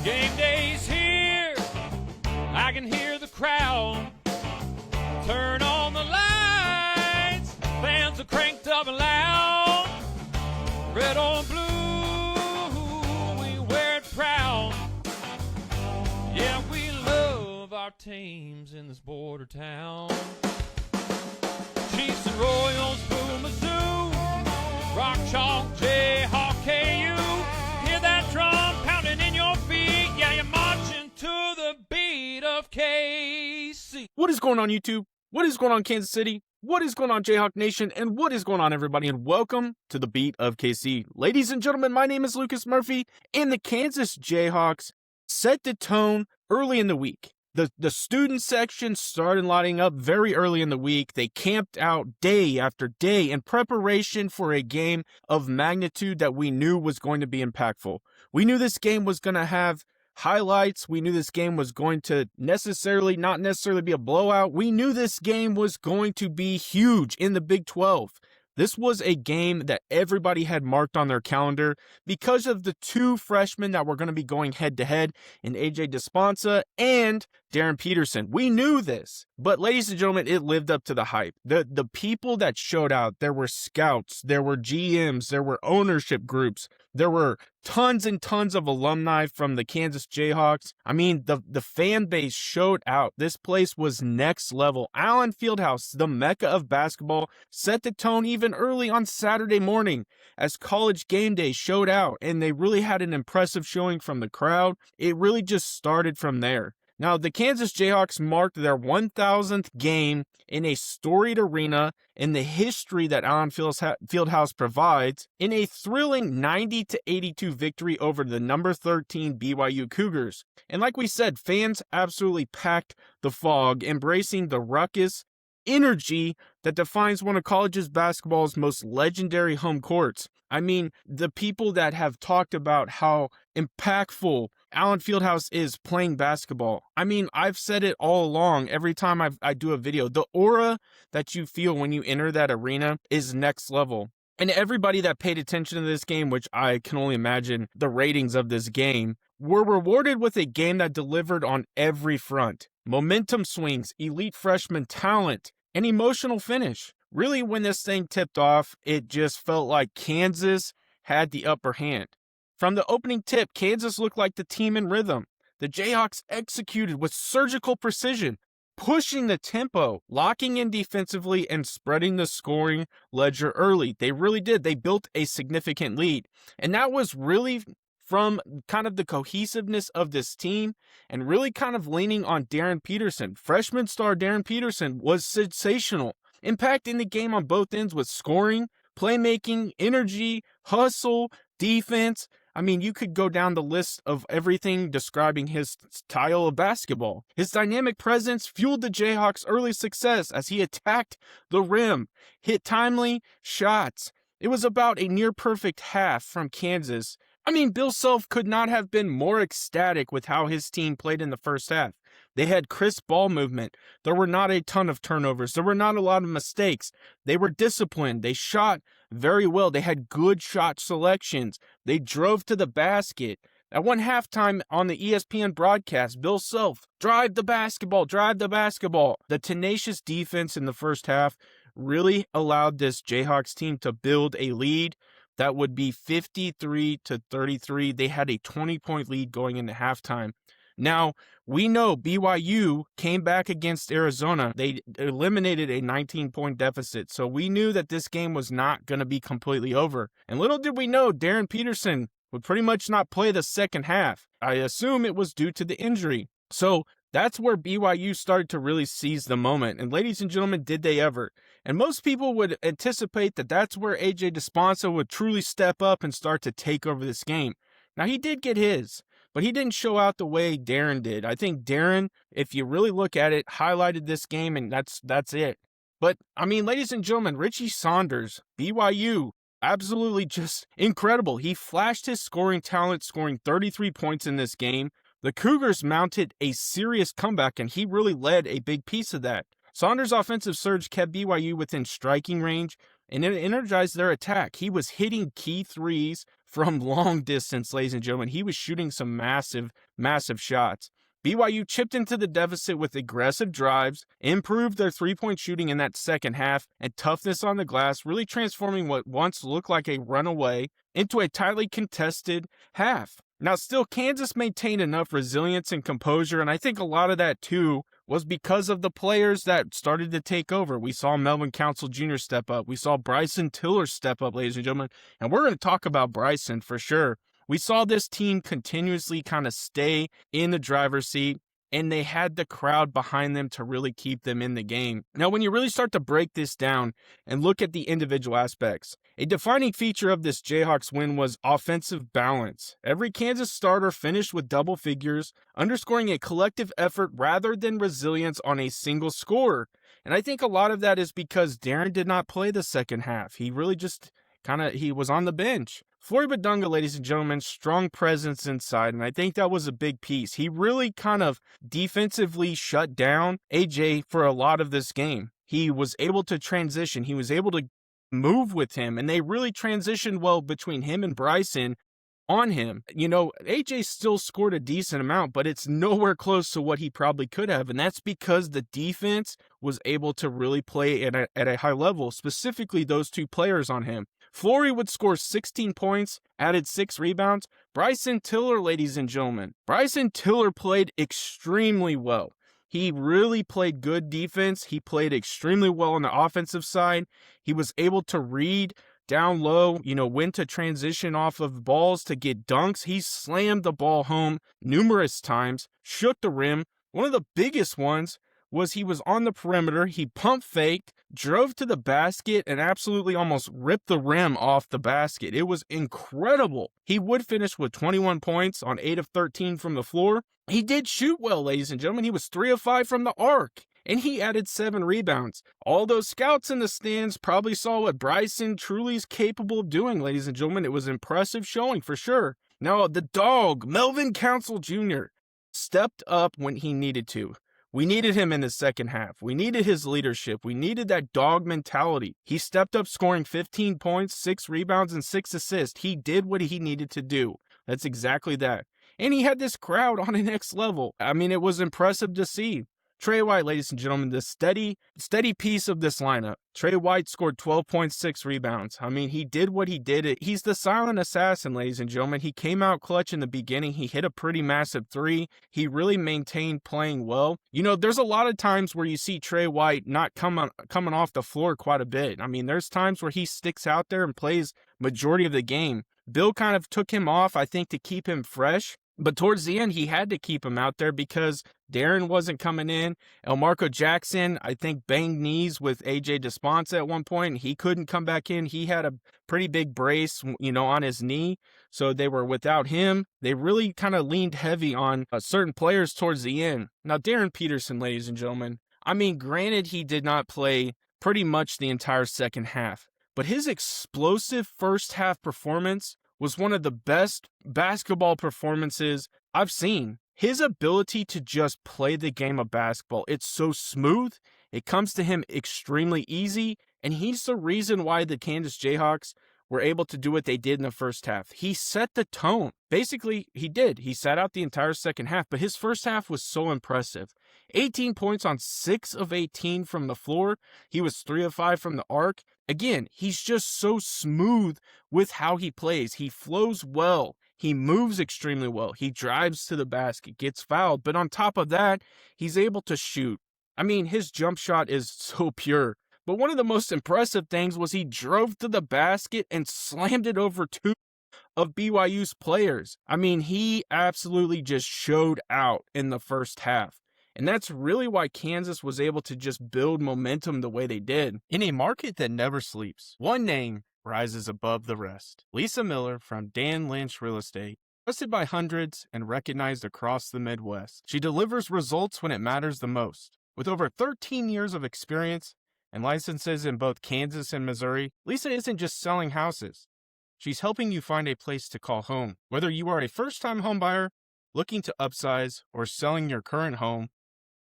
Game day's here, I can hear the crowd. Turn on the lights, fans are cranked up and loud. Red or blue, we wear it proud. Yeah, we love our teams in this border town. Chiefs and Royals, Boo Mizzou, Rock Chalk, Jayhawk, KU. Hear that drum pounding in your feet. Yeah, you're marching to the beat of KC. What is going on, YouTube? What is going on, Kansas City? What is going on, Jayhawk Nation? And what is going on, everybody? And welcome to the Beat of KC. Ladies and gentlemen, my name is Lucas Murphy, and the Kansas Jayhawks set the tone early in the week. The student section started lining up very early in the week. They camped out day after day in preparation for a game of magnitude that we knew was going to be impactful. We knew this game was going to have highlights. We knew this game was going to not necessarily be a blowout. We knew this game was going to be huge in the Big 12. This was a game that everybody had marked on their calendar because of the two freshmen that were going to be going head-to-head in AJ Desponsa and Darren Peterson. We knew this, but ladies and gentlemen, it lived up to the hype. The people that showed out, there were scouts, there were GMs, there were ownership groups, there were tons and tons of alumni from the Kansas Jayhawks. I mean, the fan base showed out. This place was next level. Allen Fieldhouse, the mecca of basketball, set the tone even early on Saturday morning as College Game Day showed out, and they really had an impressive showing from the crowd. It really just started from there. Now, the Kansas Jayhawks marked their 1,000th game in a storied arena in the history that Allen Fieldhouse provides in a thrilling 90-82 victory over the number 13 BYU Cougars. And like we said, fans absolutely packed the fog, embracing the ruckus energy that defines one of college's basketball's most legendary home courts. I mean, the people that have talked about how impactful Allen Fieldhouse is playing basketball. I mean, I've said it all along every time I do a video. The aura that you feel when you enter that arena is next level. And everybody that paid attention to this game, which I can only imagine the ratings of this game, were rewarded with a game that delivered on every front. Momentum swings, elite freshman talent, and emotional finish. Really, when this thing tipped off, it just felt like Kansas had the upper hand. From the opening tip, Kansas looked like the team in rhythm. The Jayhawks executed with surgical precision, pushing the tempo, locking in defensively, and spreading the scoring ledger early. They really did. They built a significant lead. And that was really from kind of the cohesiveness of this team and really kind of leaning on Darren Peterson. Freshman star Darren Peterson was sensational, impacting the game on both ends with scoring, playmaking, energy, hustle, defense. I mean, you could go down the list of everything describing his style of basketball. His dynamic presence fueled the Jayhawks' early success as he attacked the rim, hit timely shots. It was about a near-perfect half from Kansas. I mean, Bill Self could not have been more ecstatic with how his team played in the first half. They had crisp ball movement. There were not a ton of turnovers. There were not a lot of mistakes. They were disciplined. They shot very well. They had good shot selections. They drove to the basket. At one halftime on the ESPN broadcast, Bill Self, drive the basketball, drive the basketball. The tenacious defense in the first half really allowed this Jayhawks team to build a lead that would be 53-33. They had a 20-point lead going into halftime. Now, we know BYU came back against Arizona. They eliminated a 19-point deficit, so we knew that this game was not going to be completely over. And little did we know, Darren Peterson would pretty much not play the second half. I assume it was due to the injury. So that's where BYU started to really seize the moment. And ladies and gentlemen, did they ever? And most people would anticipate that that's where AJ Desponsa would truly step up and start to take over this game. Now, he did get his, but he didn't show out the way Darren did. I think Darren, if you really look at it, highlighted this game, and that's it. But, I mean, ladies and gentlemen, Richie Saunders, BYU, absolutely just incredible. He flashed his scoring talent, scoring 33 points in this game. The Cougars mounted a serious comeback, and he really led a big piece of that. Saunders' offensive surge kept BYU within striking range, and it energized their attack. He was hitting key threes, from long distance, ladies and gentlemen. He was shooting some massive, massive shots. BYU chipped into the deficit with aggressive drives, improved their three-point shooting in that second half, and toughness on the glass, really transforming what once looked like a runaway into a tightly contested half. Now, still, Kansas maintained enough resilience and composure, and I think a lot of that, too, was because of the players that started to take over. We saw Melvin Council Jr. step up. We saw Bryson Tiller step up, ladies and gentlemen, and we're going to talk about Bryson for sure. We saw this team continuously kind of stay in the driver's seat, and they had the crowd behind them to really keep them in the game. Now, when you really start to break this down and look at the individual aspects, a defining feature of this Jayhawks win was offensive balance. Every Kansas starter finished with double figures, underscoring a collective effort rather than resilience on a single scorer. And I think a lot of that is because Darren did not play the second half. He really just he was on the bench. Flory Badunga, ladies and gentlemen, strong presence inside, and I think that was a big piece. He really kind of defensively shut down AJ for a lot of this game. He was able to transition. He was able to move with him, and they really transitioned well between him and Bryson on him. You know, AJ still scored a decent amount, but it's nowhere close to what he probably could have, and that's because the defense was able to really play at a high level, specifically those two players on him. Flory would score 16 points, added 6 rebounds. Bryson Tiller, ladies and gentlemen. Bryson Tiller played extremely well. He really played good defense. He played extremely well on the offensive side. He was able to read down low, when to transition off of balls to get dunks. He slammed the ball home numerous times, shook the rim. One of the biggest ones was he was on the perimeter, he pump faked, drove to the basket, and absolutely almost ripped the rim off the basket. It was incredible. He would finish with 21 points on 8 of 13 from the floor. He did shoot well, ladies and gentlemen. He was 3 of 5 from the arc, and he added 7 rebounds. All those scouts in the stands probably saw what Bryson truly is capable of doing, ladies and gentlemen. It was impressive showing for sure. Now, the dog, Melvin Council Jr., stepped up when he needed to. We needed him in the second half. We needed his leadership. We needed that dog mentality. He stepped up scoring 15 points, 6 rebounds, and 6 assists. He did what he needed to do. That's exactly that. And he had this crowd on the next level. I mean, it was impressive to see. Trey White, ladies and gentlemen, the steady piece of this lineup. Trey White scored 12.6 rebounds. I mean, he did what he did. He's the silent assassin, ladies and gentlemen. He came out clutch in the beginning. He hit a pretty massive 3. He really maintained playing well. There's a lot of times where you see Trey White not coming off the floor quite a bit. I mean, there's times where he sticks out there and plays majority of the game. Bill kind of took him off, I think, to keep him fresh. But towards the end, he had to keep him out there because Darren wasn't coming in. Elmarco Jackson, I think, banged knees with A.J. Desponsa at one point, and he couldn't come back in. He had a pretty big brace, on his knee, so they were without him. They really kind of leaned heavy on certain players towards the end. Now, Darren Peterson, ladies and gentlemen, I mean, granted, he did not play pretty much the entire second half, but his explosive first half performance was one of the best basketball performances I've seen. His ability to just play the game of basketball, it's so smooth, it comes to him extremely easy, and he's the reason why the Kansas Jayhawks were able to do what they did in the first half. He set the tone. Basically, he did. He sat out the entire second half, but his first half was so impressive. 18 points on 6 of 18 from the floor. He was 3 of 5 from the arc. Again, he's just so smooth with how he plays. He flows well. He moves extremely well. He drives to the basket, gets fouled. But on top of that, he's able to shoot. I mean, his jump shot is so pure. But one of the most impressive things was he drove to the basket and slammed it over 2 of BYU's players. I mean, he absolutely just showed out in the first half. And that's really why Kansas was able to just build momentum the way they did. In a market that never sleeps, one name rises above the rest. Lisa Miller from Dan Lynch Real Estate. Trusted by hundreds and recognized across the Midwest. She delivers results when it matters the most. With over 13 years of experience and licenses in both Kansas and Missouri, Lisa isn't just selling houses. She's helping you find a place to call home. Whether you are a first-time home buyer, looking to upsize, or selling your current home,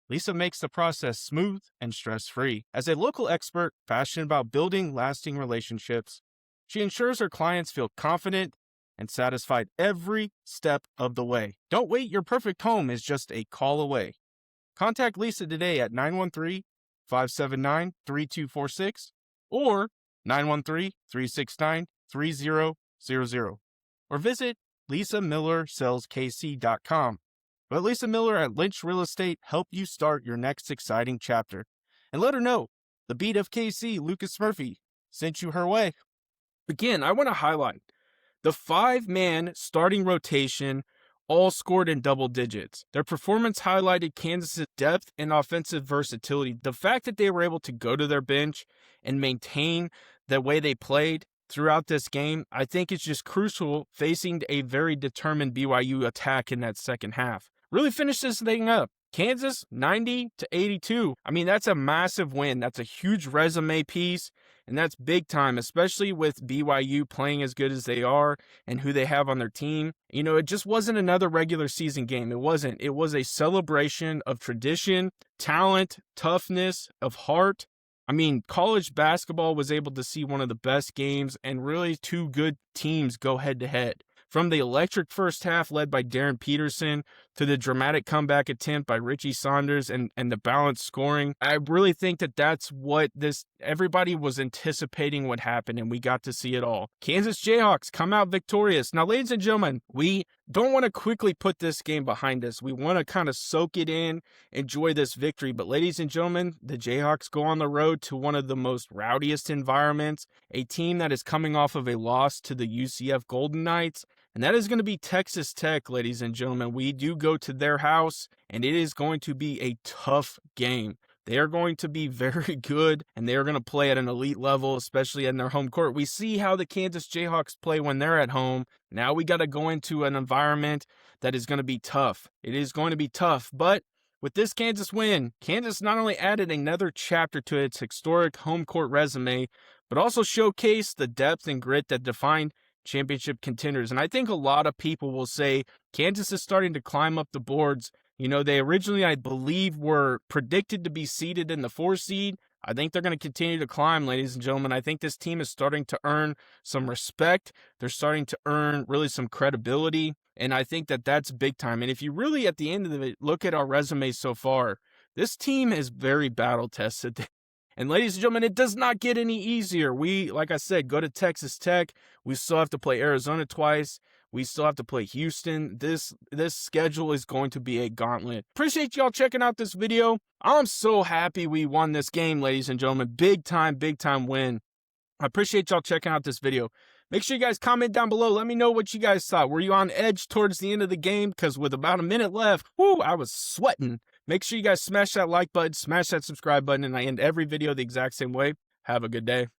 Lisa makes the process smooth and stress-free. As a local expert passionate about building lasting relationships, she ensures her clients feel confident and satisfied every step of the way. Don't wait, your perfect home is just a call away. Contact Lisa today at 913-579-3246 or 913-369-3000 or visit lisamillersaleskc.com. Let Lisa Miller at Lynch Real Estate help you start your next exciting chapter. And let her know the beat of KC, Lucas Murphy, sent you her way. Again, I want to highlight the 5-man starting rotation all scored in double digits. Their performance highlighted Kansas's depth and offensive versatility. The fact that they were able to go to their bench and maintain the way they played throughout this game, I think is just crucial facing a very determined BYU attack in that second half. Really finished this thing up. Kansas 90-82. I mean, that's a massive win. That's a huge resume piece, and that's big time, especially with BYU playing as good as they are and who they have on their team. You know, it just wasn't another regular season game. It wasn't. It was a celebration of tradition, talent, toughness, of heart. I mean, college basketball was able to see one of the best games and really two good teams go head-to-head. From the electric first half led by Darren Peterson to the dramatic comeback attempt by Richie Saunders and the balanced scoring, I really think that that's what everybody was anticipating would happen, and we got to see it all. Kansas Jayhawks come out victorious. Now, ladies and gentlemen, we don't want to quickly put this game behind us. We want to kind of soak it in, enjoy this victory. But ladies and gentlemen, the Jayhawks go on the road to one of the most rowdiest environments, a team that is coming off of a loss to the UCF Golden Knights. And that is going to be Texas Tech, ladies and gentlemen. We do go to their house, and it is going to be a tough game. They are going to be very good, and they are going to play at an elite level, especially in their home court. We see how the Kansas Jayhawks play when they're at home. Now we got to go into an environment that is going to be tough. It is going to be tough, but with this Kansas win, Kansas not only added another chapter to its historic home court resume, but also showcased the depth and grit that defined championship contenders. And I think a lot of people will say Kansas is starting to climb up the boards. You know, they originally, I believe, were predicted to be seeded in the 4 seed. I think they're going to continue to climb, ladies and gentlemen. I think this team is starting to earn some respect. They're starting to earn really some credibility. And I think that that's big time. And if you really, at the end of it, look at our resume so far, this team is very battle tested. And ladies and gentlemen, it does not get any easier. We, like I said, go to Texas Tech. We still have to play Arizona twice. We still have to play Houston. This schedule is going to be a gauntlet. Appreciate y'all checking out this video. I'm so happy we won this game, ladies and gentlemen. Big time win. I appreciate y'all checking out this video. Make sure you guys comment down below. Let me know what you guys thought. Were you on edge towards the end of the game? Because with about a minute left, I was sweating. Make sure you guys smash that like button, smash that subscribe button, and I end every video the exact same way. Have a good day.